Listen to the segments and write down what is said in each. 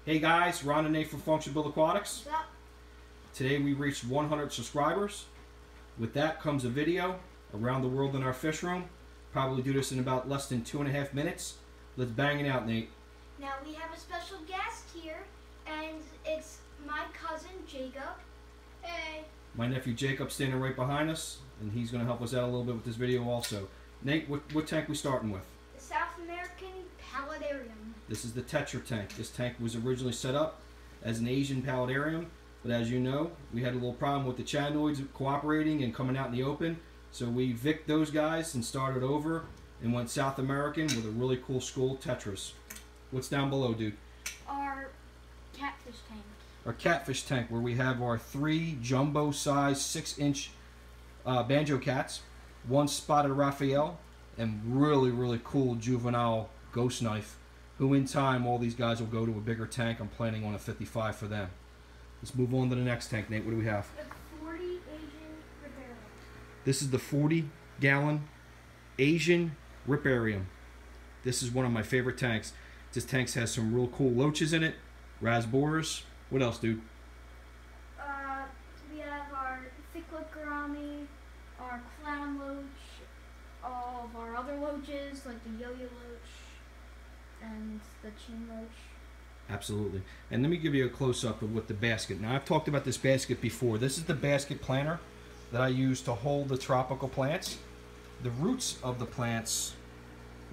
Hey guys, Ron and Nate from FunctionBuilt-Aquatics. What's up? Today we reached 100 subscribers. With that comes a video around the world in our fish room. Probably do this in about less than 2.5 minutes. Let's bang it out, Nate. Now we have a special guest here, and it's my cousin Jacob. Hey. My nephew Jacob standing right behind us, and he's going to help us out a little bit with this video also. Nate, what tank we starting with? The South American Paludarium. This is the Tetra tank. This tank was originally set up as an Asian paludarium, but as you know, we had a little problem with the chanoids cooperating and coming out in the open, so we vic'd those guys and started over and went South American with a really cool school Tetras. What's down below, dude? Our catfish tank. Our catfish tank, where we have our 3 jumbo size 6-inch banjo cats, 1 spotted Raphael, and really cool juvenile ghost knife, who in time all these guys will go to a bigger tank. I'm planning on a 55 for them. Let's move on to the next tank, Nate. What do we have? The 40 Asian Riparium. This is the 40-gallon Asian Riparium. This is one of my favorite tanks. This tank has some real cool loaches in it, rasboras. What else, dude? We have our thick-lip gourami, our clown loach, all of our other loaches like the yo-yo loach and the chin loach. Absolutely. And let me give you a close-up of what the basket. Now, I've talked about this basket before. This is the basket planter that I use to hold the tropical plants. The roots of the plants,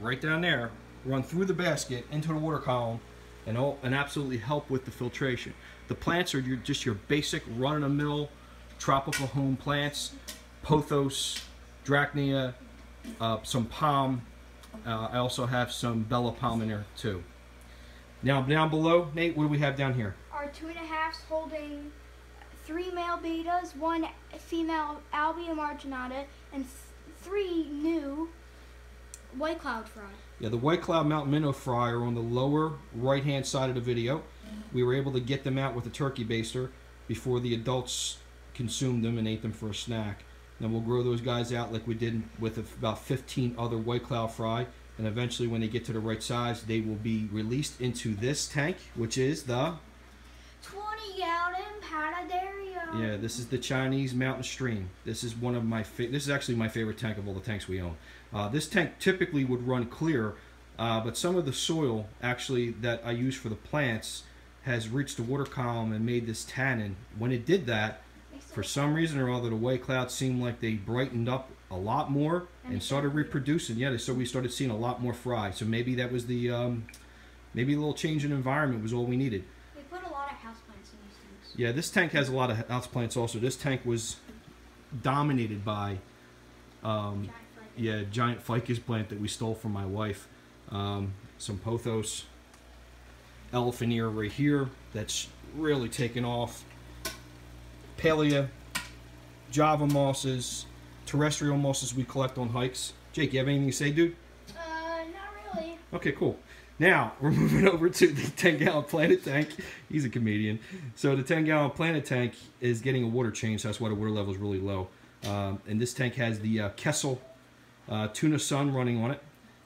right down there, run through the basket into the water column and absolutely help with the filtration. The plants are just your basic run-of-the-mill tropical home plants. Pothos, Dracnea, some palm. I also have some Bella palm in there too. Now down below, Nate, what do we have down here? Our 2.5s holding 3 male betas, 1 female albia marginata, and 3 new white cloud fry. Yeah, the white cloud mountain minnow fry are on the lower right-hand side of the video. We were able to get them out with a turkey baster before the adults consumed them and ate them for a snack. Then we'll grow those guys out like we did with about 15 other white cloud fry, and eventually when they get to the right size, they will be released into this tank, which is the 20-gallon Paludarium. Yeah, this is the Chinese mountain stream. This is one of my this is actually my favorite tank of all the tanks we own. This tank typically would run clear, but some of the soil actually that I use for the plants has reached the water column and made this tannin. When it did that, for some reason or other, the white clouds seemed like they brightened up a lot more and started reproducing. Yeah, so we started seeing a lot more fry. So maybe that was the maybe a little change in environment was all we needed. They put a lot of houseplants in these tanks. Yeah, this tank has a lot of houseplants also. This tank was dominated by giant ficus plant that we stole from my wife. Some pothos, elephant ear right here that's really taken off. Palea, Java mosses, terrestrial mosses we collect on hikes. Jake, you have anything to say, dude? Not really. Okay, cool. Now, we're moving over to the 10-gallon planet tank. He's a comedian. So the 10-gallon planet tank is getting a water change, so that's why the water level is really low. And this tank has the Kessel Tuna Sun running on it.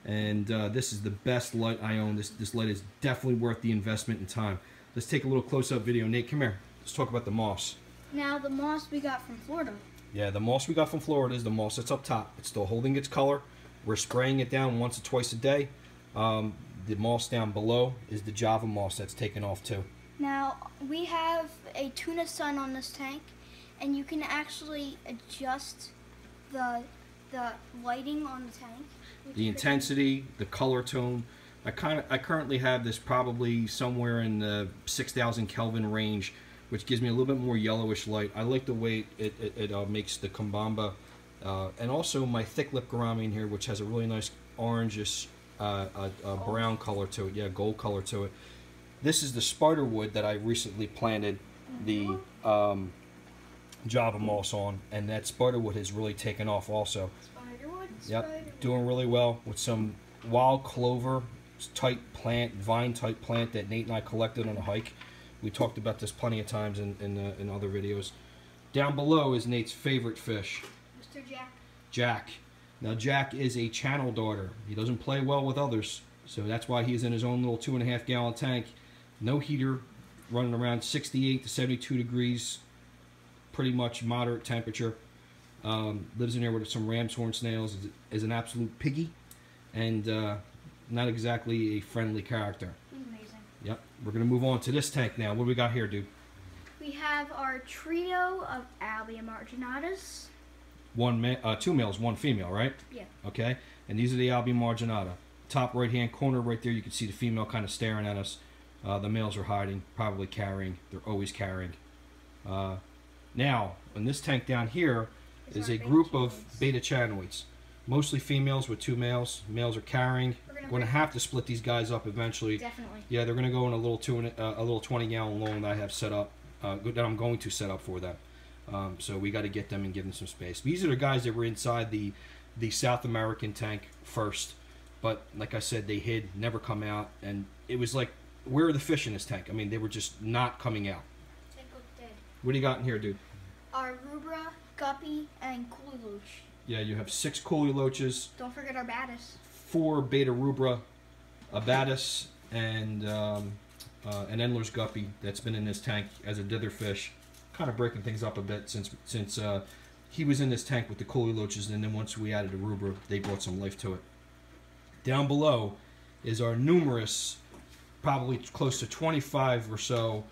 And this is the best light I own. This light is definitely worth the investment and time. Let's take a little close-up video. Nate, come here. Let's talk about the moss. Now, the moss we got from Florida. Yeah, the moss we got from Florida is the moss that's up top. It's still holding its color. We're spraying it down once or twice a day. The moss down below is the Java moss that's taken off too. Now, we have a tuna sun on this tank, and you can actually adjust the lighting on the tank. The intensity, the color tone. I currently have this probably somewhere in the 6,000 Kelvin range, which gives me a little bit more yellowish light. I like the way it makes the Kambamba. And also my thick lip gourami in here, which has a really nice orangish brown color to it. Yeah, gold color to it. This is the spiderwood that I recently planted the Java moss on, and that spiderwood has really taken off also. Spiderwood? Yep, doing really well with some wild clover type plant, vine type plant that Nate and I collected on a hike. We talked about this plenty of times in other videos. Down below is Nate's favorite fish. Mr. Jack. Jack. Now Jack is a channel darter. He doesn't play well with others, so that's why he's in his own little 2.5 gallon tank. No heater, running around 68 to 72 degrees, pretty much moderate temperature. Lives in there with some ram's horn snails, is an absolute piggy, and not exactly a friendly character. He's amazing. Yep. We're going to move on to this tank now. What do we got here, dude? We have our trio of Albium marginatas. Two males, one female, right? Yeah. Okay. And these are the Albium marginata. Top right-hand corner right there, you can see the female kind of staring at us. The males are hiding, probably carrying. They're always carrying. Now, in this tank down here is a group of beta chanoids. Mostly females with 2 males. Males are carrying. We're going to have to split these guys up eventually. Definitely. Yeah, they're going to go in a little 20-gallon loan that I have set up, that I'm going to set up for them. So we got to get them and give them some space. These are the guys that were inside the South American tank first, but like I said, they hid, never come out, and it was like, where are the fish in this tank? I mean, they were just not coming out. Dead. What do you got in here, dude? Our rubra, guppy, and coolie loach. Yeah, you have 6 coolie loaches. Don't forget our baddest. 4 beta rubra, a batis, and an Endler's guppy that's been in this tank as a dither fish, kind of breaking things up a bit since he was in this tank with the coolie loaches, and then once we added the rubra, they brought some life to it. Down below is our numerous, probably close to 25 or so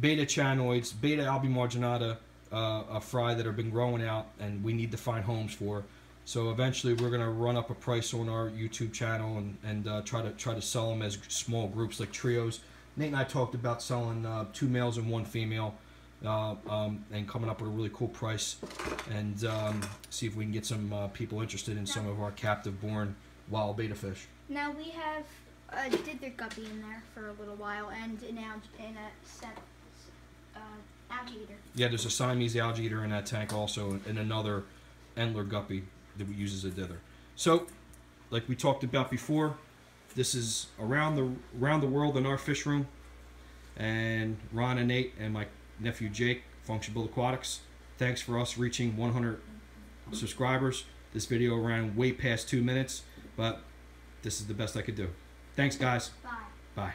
beta chanoids, beta albium marginata fry that have been growing out, and we need to find homes for. So eventually we're going to run up a price on our YouTube channel and try to sell them as small groups like trios. Nate and I talked about selling 2 males and 1 female, and coming up with a really cool price, and see if we can get some people interested in some of our captive-born wild beta fish. Now we have a dither guppy in there for a little while, and an algae eater. Yeah, there's a Siamese algae eater in that tank also, and another Endler guppy that we use as a dither. So, like we talked about before, this is around the world in our fish room, and Ron and Nate and my nephew Jake, FunctionBuilt-Aquatics. Thanks for us reaching 100 subscribers. This video ran way past 2 minutes, but this is the best I could do. Thanks, guys. Bye. Bye.